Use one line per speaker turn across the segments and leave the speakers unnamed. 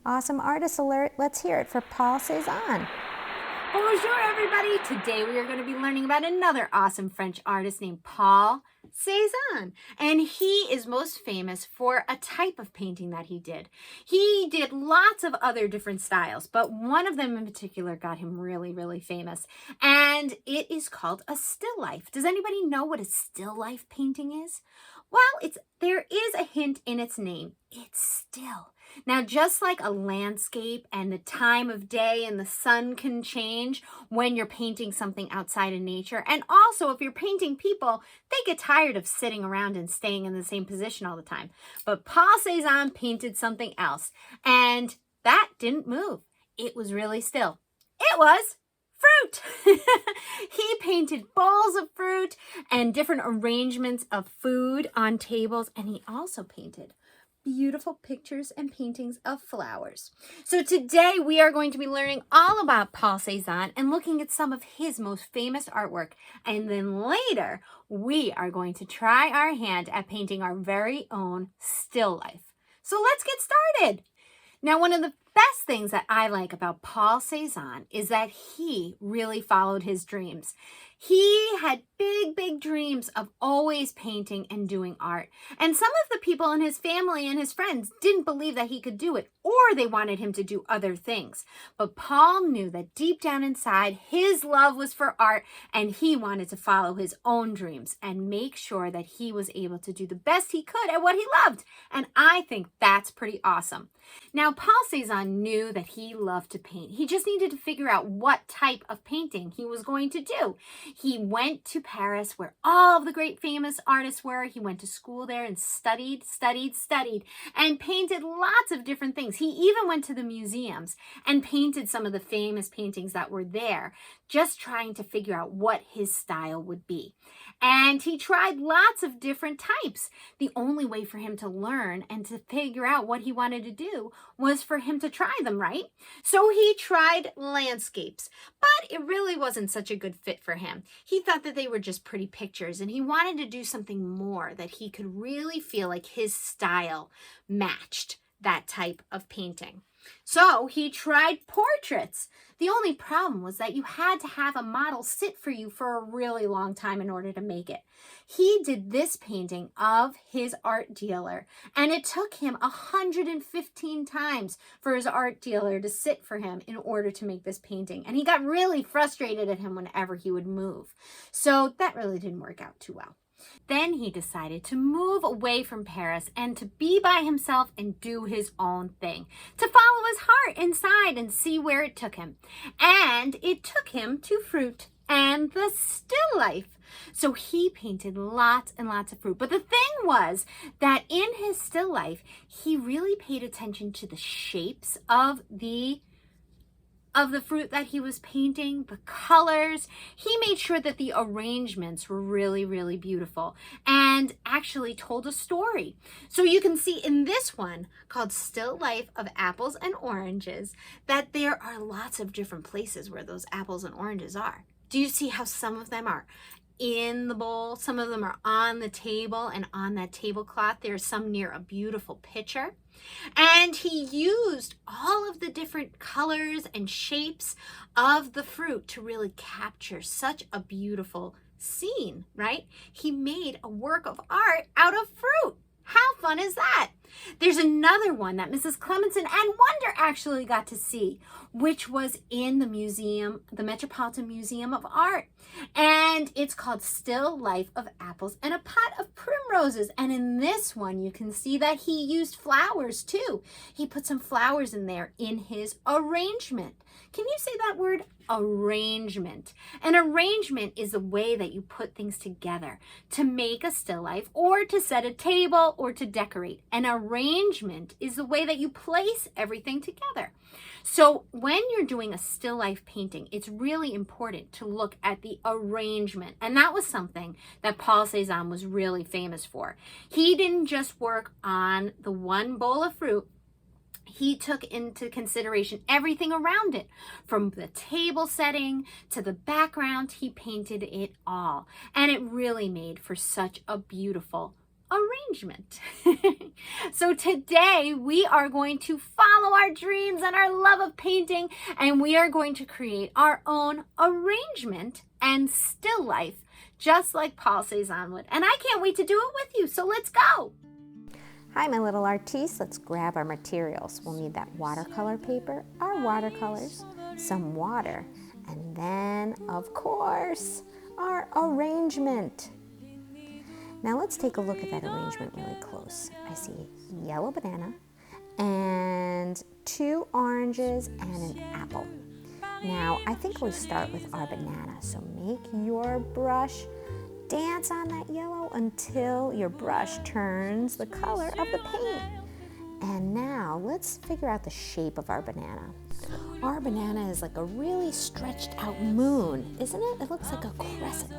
Awesome Artist Alert. Let's hear it for Paul Cezanne.
Bonjour, everybody. Today we are going to be learning about another awesome French artist named Paul Cezanne. And he is most famous for a type of painting that he did. He did lots of other different styles, but one of them in particular got him really, really famous. And it is called a still life. Does anybody know what a still life painting is? Well, there is a hint in its name. It's still. Now, just like a landscape and the time of day and the sun can change when you're painting something outside in nature, and also if you're painting people, they get tired of sitting around and staying in the same position all the time. But Paul Cezanne painted something else, and that didn't move. It was really still. It was fruit. He painted bowls of fruit and different arrangements of food on tables, and he also painted beautiful pictures and paintings of flowers. So today we are going to be learning all about Paul Cezanne and looking at some of his most famous artwork. And then later we are going to try our hand at painting our very own still life. So let's get started. Now, one of the best things that I like about Paul Cezanne is that he really followed his dreams. He had big, big dreams of always painting and doing art. And some of the people in his family and his friends didn't believe that he could do it, or they wanted him to do other things. But Paul knew that deep down inside, his love was for art, and he wanted to follow his own dreams and make sure that he was able to do the best he could at what he loved. And I think that's pretty awesome. Now, Paul Cezanne knew that he loved to paint. He just needed to figure out what type of painting he was going to do. He went to Paris, where all of the great famous artists were. He went to school there and studied, and painted lots of different things. He even went to the museums and painted some of the famous paintings that were there, just trying to figure out what his style would be. And he tried lots of different types. The only way for him to learn and to figure out what he wanted to do was for him to try them, right? So he tried landscapes, but it really wasn't such a good fit for him. He thought that they were just pretty pictures, and he wanted to do something more that he could really feel like his style matched that type of painting. So he tried portraits. The only problem was that you had to have a model sit for you for a really long time in order to make it. He did this painting of his art dealer, and it took him 115 times for his art dealer to sit for him in order to make this painting. And he got really frustrated at him whenever he would move. So that really didn't work out too well. Then he decided to move away from Paris and to be by himself and do his own thing, to follow his heart inside and see where it took him. And it took him to fruit and the still life. So he painted lots and lots of fruit. But the thing was that in his still life, he really paid attention to the shapes of the fruit that he was painting, the colors. He made sure that the arrangements were really, really beautiful and actually told a story. So you can see in this one called Still Life of Apples and Oranges that there are lots of different places where those apples and oranges are. Do you see how some of them are in the bowl? Some of them are on the table, and on that tablecloth there's some near a beautiful picture. And he used all of the different colors and shapes of the fruit to really capture such a beautiful scene, right? He made a work of art out of fruit. How fun is that? There's another one that Mrs. Clemenson and Wonder actually got to see, which was in the museum, the Metropolitan Museum of Art. And it's called Still Life of Apples and a Pot of Primroses. And in this one, you can see that he used flowers too. He put some flowers in there in his arrangement. Can you say that word? Arrangement. An arrangement is the way that you put things together to make a still life, or to set a table, or to decorate. An arrangement is the way that you place everything together. So when you're doing a still life painting, it's really important to look at the arrangement. And that was something that Paul Cezanne was really famous for. He didn't just work on the one bowl of fruit. He took into consideration everything around it, from the table setting to the background. He painted it all, and it really made for such a beautiful arrangement. So today we are going to follow our dreams and our love of painting, and we are going to create our own arrangement and still life, just like Paul Cezanne would. And I can't wait to do it with you, so let's go.
Hi, my little artistes. Let's grab our materials. We'll need that watercolor paper, our watercolors, some water, and then, of course, our arrangement. Now let's take a look at that arrangement really close. I see yellow banana and 2 oranges and an apple. Now I think we'll start with our banana. So make your brush dance on that yellow until your brush turns the color of the paint. And now let's figure out the shape of our banana. Our banana is like a really stretched out moon, isn't it? It looks like a crescent.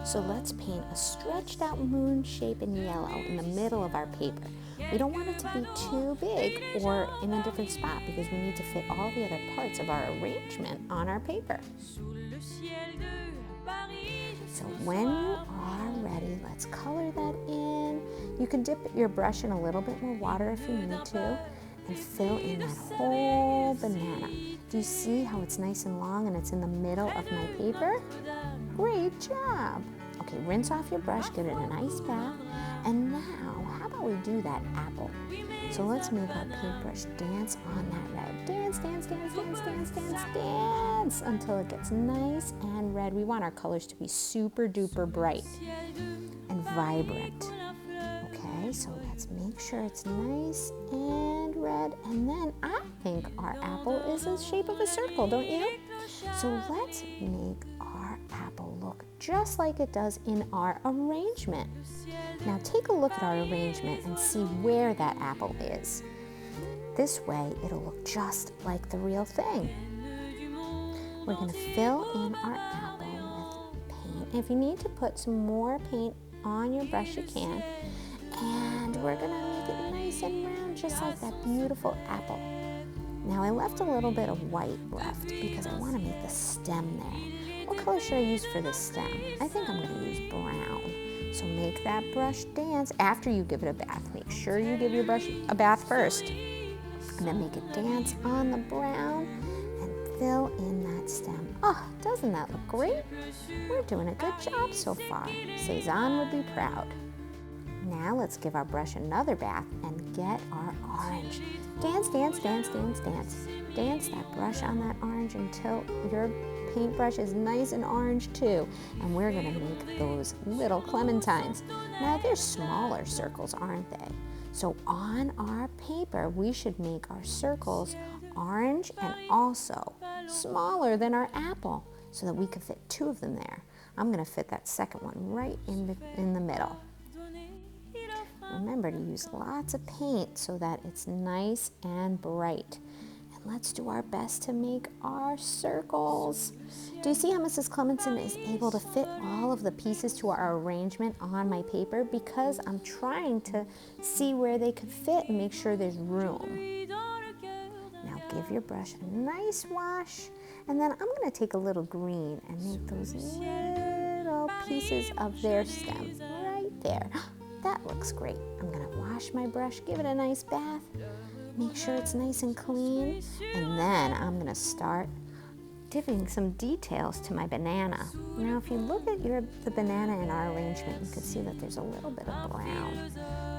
So let's paint a stretched out moon shape in yellow in the middle of our paper. We don't want it to be too big or in a different spot because we need to fit all the other parts of our arrangement on our paper. So when you are ready, let's color that in. You can dip your brush in a little bit more water if you need to and fill in that whole banana. Do you see how it's nice and long and it's in the middle of my paper? Great job. Okay, rinse off your brush, give it a nice bath. And now, how about we do that apple? So let's make our paintbrush dance on that red. Dance, dance, dance, dance, dance, dance, dance until it gets nice and red. We want our colors to be super duper bright and vibrant. Okay, so let's make sure it's nice and red. And then I think our apple is the shape of a circle, don't you? So let's make our apple look just like it does in our arrangement. Now take a look at our arrangement and see where that apple is. This way it'll look just like the real thing. We're going to fill in our apple with paint. If you need to put some more paint on your brush, you can. And we're going to make it nice and round, just like that beautiful apple. Now I left a little bit of white left because I want to make the stem there. What color should I use for this stem? I think I'm going to use brown. So make that brush dance after you give it a bath. Make sure you give your brush a bath first. And then make it dance on the brown and fill in that stem. Oh, doesn't that look great? We're doing a good job so far. Cezanne would be proud. Now let's give our brush another bath and get our orange. Dance, dance, dance, dance, dance. Dance that brush on that orange until your paintbrush is nice and orange too. And we're gonna make those little clementines. Now they're smaller circles, aren't they? So on our paper, we should make our circles orange and also smaller than our apple so that we can fit 2 of them there. I'm gonna fit that second one right in the middle. Remember to use lots of paint so that it's nice and bright. And let's do our best to make our circles. Do you see how Mrs. Clementson is able to fit all of the pieces to our arrangement on my paper? Because I'm trying to see where they could fit and make sure there's room. Now give your brush a nice wash. And then I'm going to take a little green and make those little pieces of their stem right there. That looks great. I'm going to wash my brush, give it a nice bath, make sure it's nice and clean, and then I'm going to start giving some details to my banana. Now if you look at the banana in our arrangement, you can see that there's a little bit of brown.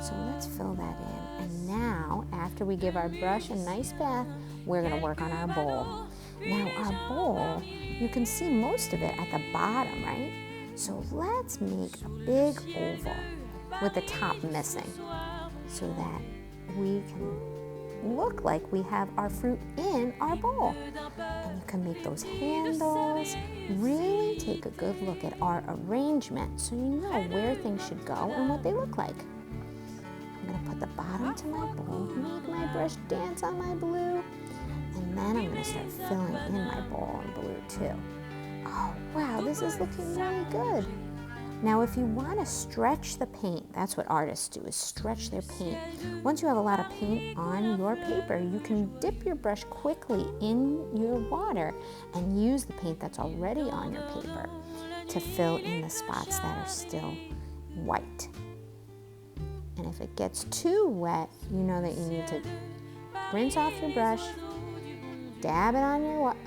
So let's fill that in. And now, after we give our brush a nice bath, we're going to work on our bowl. Now our bowl, you can see most of it at the bottom, right? So let's make a big oval with the top missing so that we can look like we have our fruit in our bowl. And you can make those handles. Really take a good look at our arrangement so you know where things should go and what they look like. I'm going to put the bottom to my bowl, make my brush dance on my blue, and then I'm going to start filling in my bowl in blue too. Oh wow, this is looking really good. Now if you want to stretch the paint, that's what artists do, is stretch their paint. Once you have a lot of paint on your paper, you can dip your brush quickly in your water and use the paint that's already on your paper to fill in the spots that are still white. And if it gets too wet, you know that you need to rinse off your brush, dab it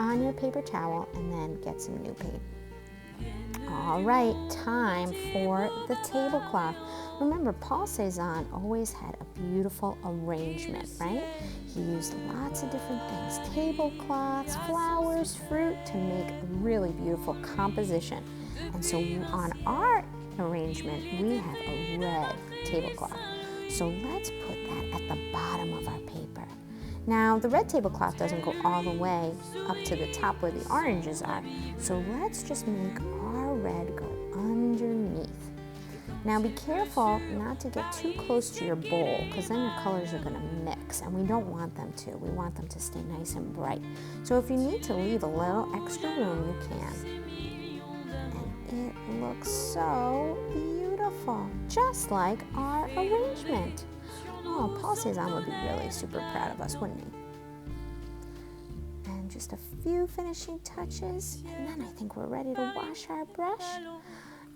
on your paper towel, and then get some new paint. All right, time for the tablecloth. Remember, Paul Cezanne always had a beautiful arrangement, right? He used lots of different things, tablecloths, flowers, fruit, to make a really beautiful composition. And so on our arrangement, we have a red tablecloth. So let's put that at the bottom of our paper. Now, the red tablecloth doesn't go all the way up to the top where the oranges are. So let's just make our red go underneath. Now be careful not to get too close to your bowl, because then your colors are going to mix, and we don't want them to. We want them to stay nice and bright. So if you need to leave a little extra room, you can. And it looks so beautiful, just like our arrangement. Oh, Paul Cezanne would be really super proud of us, wouldn't he? And just a few finishing touches, and then I think we're ready to wash our brush.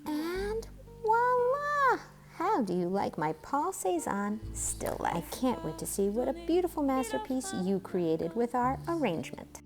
And voila! How do you like my Paul Cezanne still life? I can't wait to see what a beautiful masterpiece you created with our arrangement.